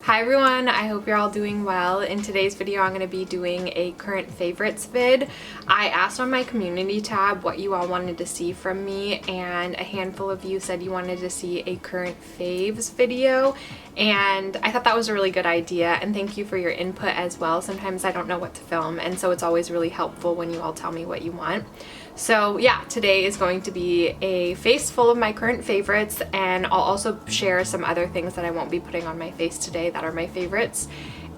Hi everyone, I hope you're all doing well. In today's video I'm going to be doing a current favorites vid. I asked on my community tab what you all wanted to see from me, and a handful of you said you wanted to see a current faves video, and I thought that was a really good idea, and thank you for your input as well. Sometimes I don't know what to film, and so it's always really helpful when you all tell me what you want. So yeah, today is going to be a face full of my current favorites, and I'll also share some other things that I won't be putting on my face today that are my favorites.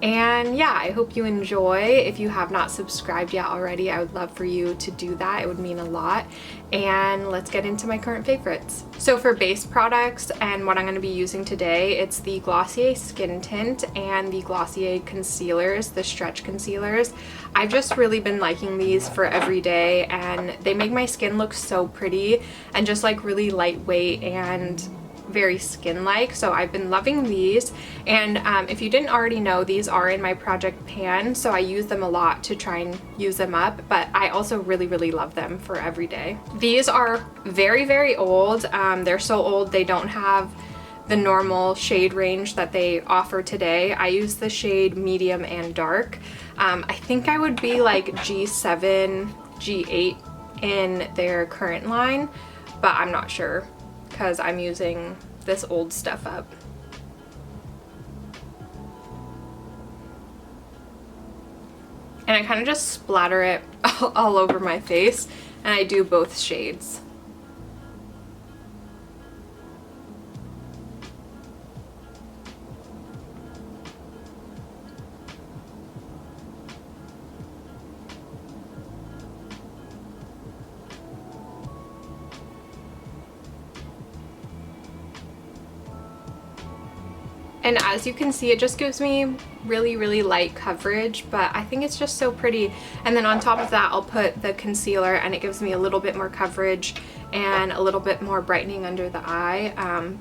And yeah, I hope you enjoy. If you have not subscribed yet already, I would love for you to do that. It would mean a lot. And let's get into my current favorites. So for base products and what I'm going to be using today, it's the Glossier Skin Tint and the Glossier concealers, the stretch concealers. I've just really been liking these for every day, and they make my skin look so pretty and just like really lightweight and very skin-like, so I've been loving these. And if you didn't already know, these are in my project pan, so I use them a lot to try and use them up, but I also really love them for every day. These are very old. They're so old they don't have the normal shade range that they offer today. I use the shade medium and dark. I think I would be like G7, G8 in their current line, but I'm not sure because I'm using this old stuff up. And I kind of just splatter it all over my face, and I do both shades. And as you can see, it just gives me really light coverage, but I think it's just so pretty. And then on top of that, I'll put the concealer, and it gives me a little bit more coverage and a little bit more brightening under the eye,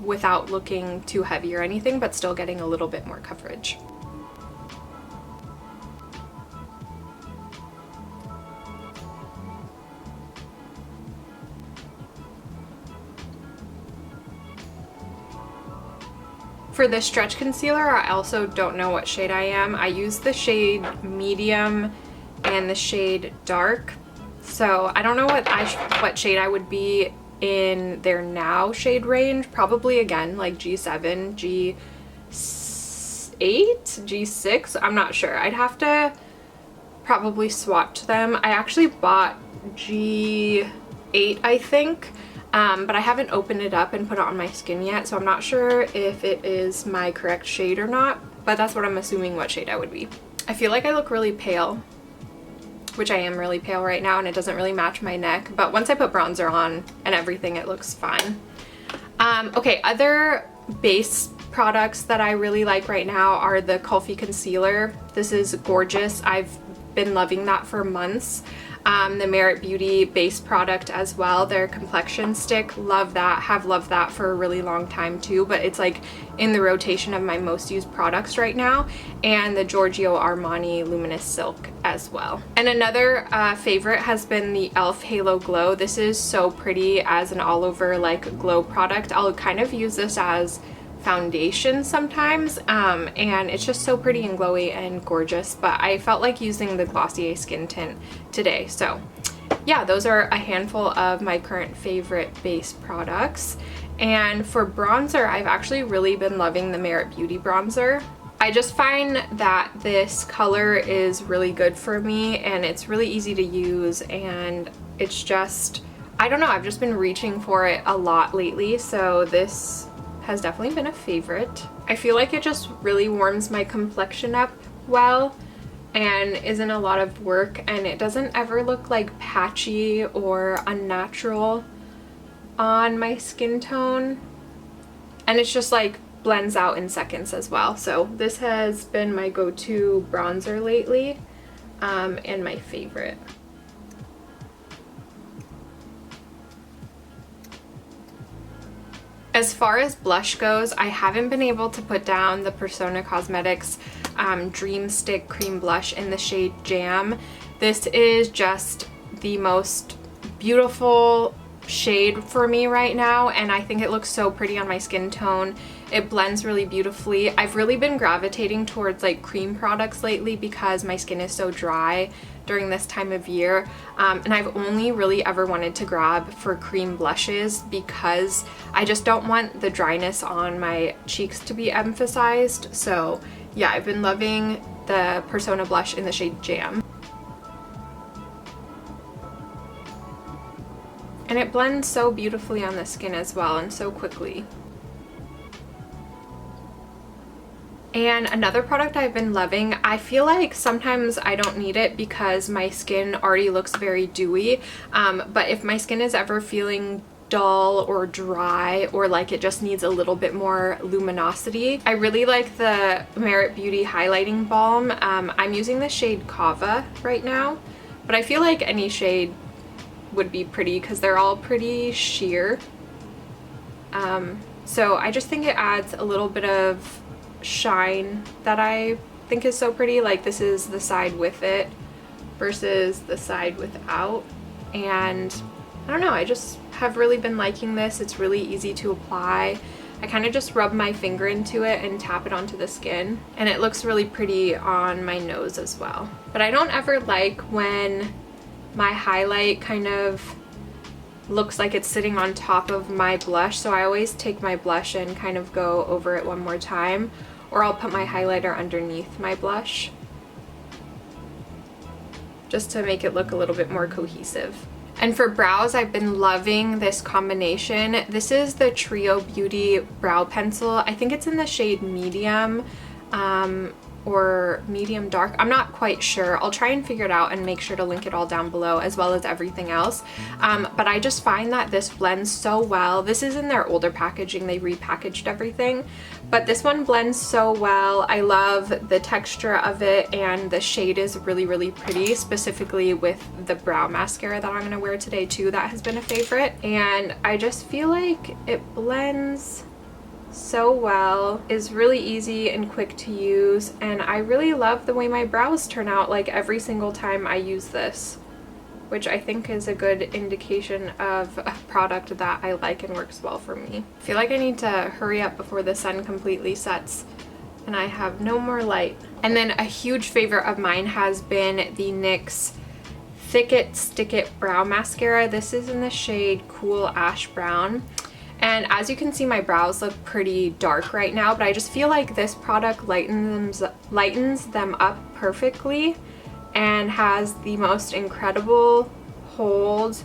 without looking too heavy or anything, but still getting a little bit more coverage. For the stretch concealer, I also don't know what shade I am. I use the shade medium and the shade dark, so I don't know what shade I would be in their now shade range. Probably again like G7, G8, G6. I'm not sure. I'd have to probably swatch them. I actually bought G8, I think. But I haven't opened it up and put it on my skin yet, so I'm not sure if it is my correct shade or not, but that's what I'm assuming what shade I would be. I feel like I look really pale, which I am really pale right now, and it doesn't really match my neck, but once I put bronzer on and everything, it looks fine. Okay, other base products that I really like right now are the Kulfi concealer. This is gorgeous. I've been loving that for months. The Merit Beauty base product as well, their complexion stick, love that, have loved that for a really long time too, but it's like in the rotation of my most used products right now. And the Giorgio Armani Luminous Silk as well. And another favorite has been the e.l.f. Halo Glow. This is so pretty as an all over like glow product. I'll kind of use this as foundation sometimes, and it's just so pretty and glowy and gorgeous, but I felt like using the Glossier Skin Tint today. So yeah, those are a handful of my current favorite base products. And for bronzer, I've actually really been loving the Merit Beauty bronzer. I just find that this color is really good for me, and it's really easy to use, and it's just, I don't know, I've just been reaching for it a lot lately, so this has definitely been a favorite. I feel like it just really warms my complexion up well and isn't a lot of work, and it doesn't ever look like patchy or unnatural on my skin tone, and it's just like blends out in seconds as well. So this has been my go-to bronzer lately, and my favorite. As far as blush goes, I haven't been able to put down the Persona Cosmetics Dream Stick Cream Blush in the shade Jam. This is just the most beautiful shade for me right now, and I think it looks so pretty on my skin tone. It blends really beautifully. I've really been gravitating towards like cream products lately because my skin is so dry during this time of year, and I've only really ever wanted to grab for cream blushes because I just don't want the dryness on my cheeks to be emphasized. So yeah, I've been loving the Persona blush in the shade Jam. And it blends so beautifully on the skin as well, and so quickly. And another product I've been loving, I feel like sometimes I don't need it because my skin already looks very dewy, but if my skin is ever feeling dull or dry, or like it just needs a little bit more luminosity, I really like the Merit Beauty Highlighting Balm. I'm using the shade Cava right now, but I feel like any shade would be pretty because they're all pretty sheer. So I just think it adds a little bit of shine that I think is so pretty. Like this is the side with it versus the side without, and I don't know, I just have really been liking this. It's really easy to apply. I kind of just rub my finger into it and tap it onto the skin, and it looks really pretty on my nose as well. But I don't ever like when my highlight kind of looks like it's sitting on top of my blush, so I always take my blush and kind of go over it one more time, or I'll put my highlighter underneath my blush just to make it look a little bit more cohesive. And for brows, I've been loving this combination. This is the Trio Beauty brow pencil. I think it's in the shade medium, or medium dark. I'm not quite sure. I'll try and figure it out and make sure to link it all down below, as well as everything else. But I just find that this blends so well. This is in their older packaging. They repackaged everything, but this one blends so well. I love the texture of it, and the shade is really, really pretty, specifically with the brow mascara that I'm gonna wear today too. That has been a favorite, and I just feel like it blends so well, is really easy and quick to use, and I really love the way my brows turn out like every single time I use this, which I think is a good indication of a product that I like and works well for me. I feel like I need to hurry up before the sun completely sets and I have no more light. And then a huge favorite of mine has been the NYX Thick It Stick It Brow Mascara. This is in the shade Cool Ash Brown. And as you can see, my brows look pretty dark right now, but I just feel like this product lightens them up perfectly and has the most incredible hold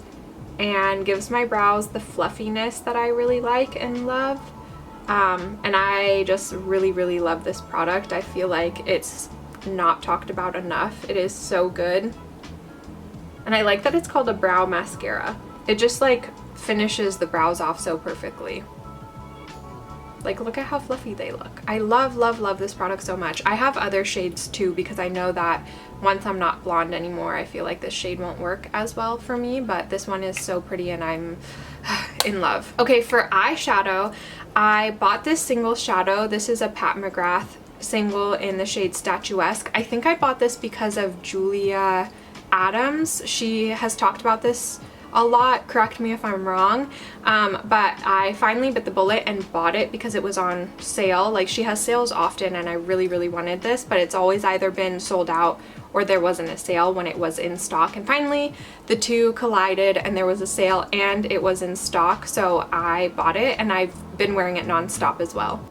and gives my brows the fluffiness that I really like and love. And I just really, really love this product. I feel like it's not talked about enough. It is so good. And I like that it's called a brow mascara. It just like finishes the brows off so perfectly. Like, look at how fluffy they look. I love, love, love this product so much. I have other shades too, because I know that once I'm not blonde anymore, I feel like this shade won't work as well for me, but this one is so pretty and I'm in love. Okay, for eyeshadow, I bought this single shadow. This is a Pat McGrath single in the shade Statuesque. I think I bought this because of Julia Adams. She has talked about this a lot, correct me if I'm wrong, but I finally bit the bullet and bought it because it was on sale. Like, she has sales often and I really, really wanted this, but it's always either been sold out or there wasn't a sale when it was in stock, and finally the two collided and there was a sale and it was in stock, so I bought it and I've been wearing it non-stop as well.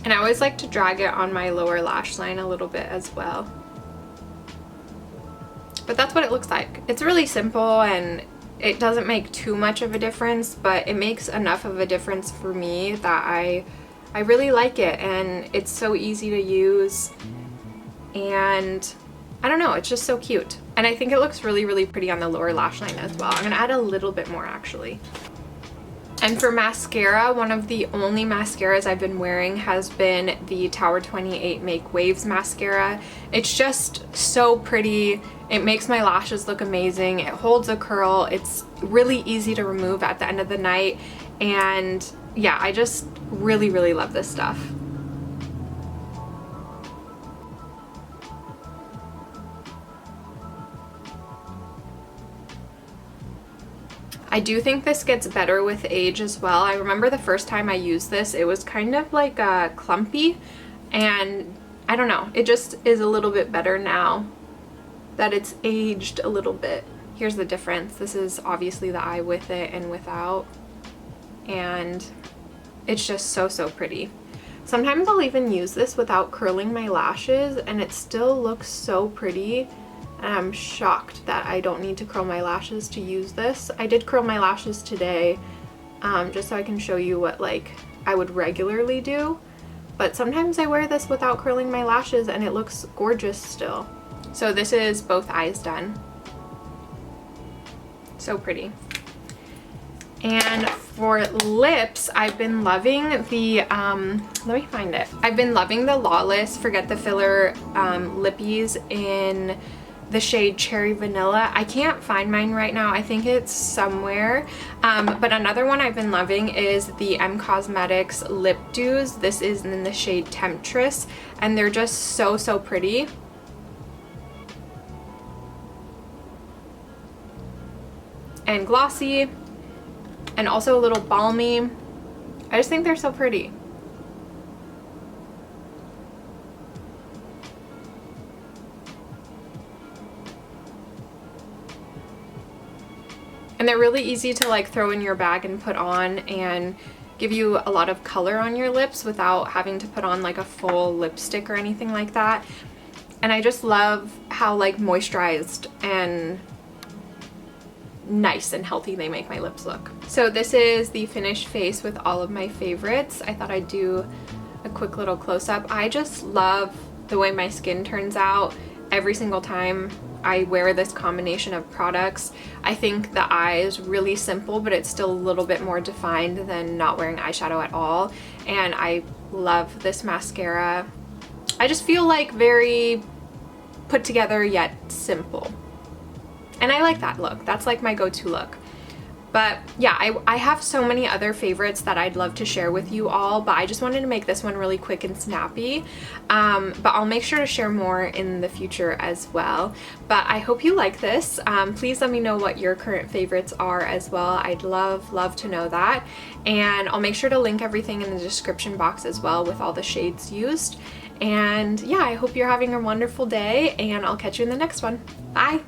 And I always like to drag it on my lower lash line a little bit as well. But that's what it looks like. It's really simple and it doesn't make too much of a difference, but it makes enough of a difference for me that I really like it, and it's so easy to use, and I don't know, it's just so cute. And I think it looks really, really pretty on the lower lash line as well. I'm gonna add a little bit more actually. And for mascara, one of the only mascaras I've been wearing has been the Tower 28 Make Waves mascara. It's just so pretty. It makes my lashes look amazing. It holds a curl. It's really easy to remove at the end of the night. And yeah, I just really, really love this stuff. I do think this gets better with age as well. I remember the first time I used this, it was kind of like clumpy, and I don't know, it just is a little bit better now that it's aged a little bit. Here's the difference. This is obviously the eye with it and without, and it's just so pretty. Sometimes I'll even use this without curling my lashes and it still looks so pretty. And I'm shocked that I don't need to curl my lashes to use this. I did curl my lashes today just so I can show you what like I would regularly do. But sometimes I wear this without curling my lashes and it looks gorgeous still. So this is both eyes done. So pretty. And for lips, I've been loving the, let me find it. I've been loving the Lawless Forget the Filler lippies in the shade Cherry Vanilla. I can't find mine right now. I think it's somewhere. But another one I've been loving is the Cosmetics Lip Dews. This is in the shade Temptress, and they're just so pretty. And glossy, and also a little balmy. I just think they're so pretty. And they're really easy to like throw in your bag and put on and give you a lot of color on your lips without having to put on like a full lipstick or anything like that. And I just love how like moisturized and nice and healthy they make my lips look. So this is the finished face with all of my favorites. I thought I'd do a quick little close-up. I just love the way my skin turns out every single time I wear this combination of products. I think the eye is really simple, but it's still a little bit more defined than not wearing eyeshadow at all. And I love this mascara. I just feel like very put together yet simple. And I like that look. That's like my go-to look. But yeah, I have so many other favorites that I'd love to share with you all, but I just wanted to make this one really quick and snappy. But I'll make sure to share more in the future as well. But I hope you like this. Please let me know what your current favorites are as well. I'd love to know that. And I'll make sure to link everything in the description box as well with all the shades used. And yeah, I hope you're having a wonderful day, and I'll catch you in the next one. Bye!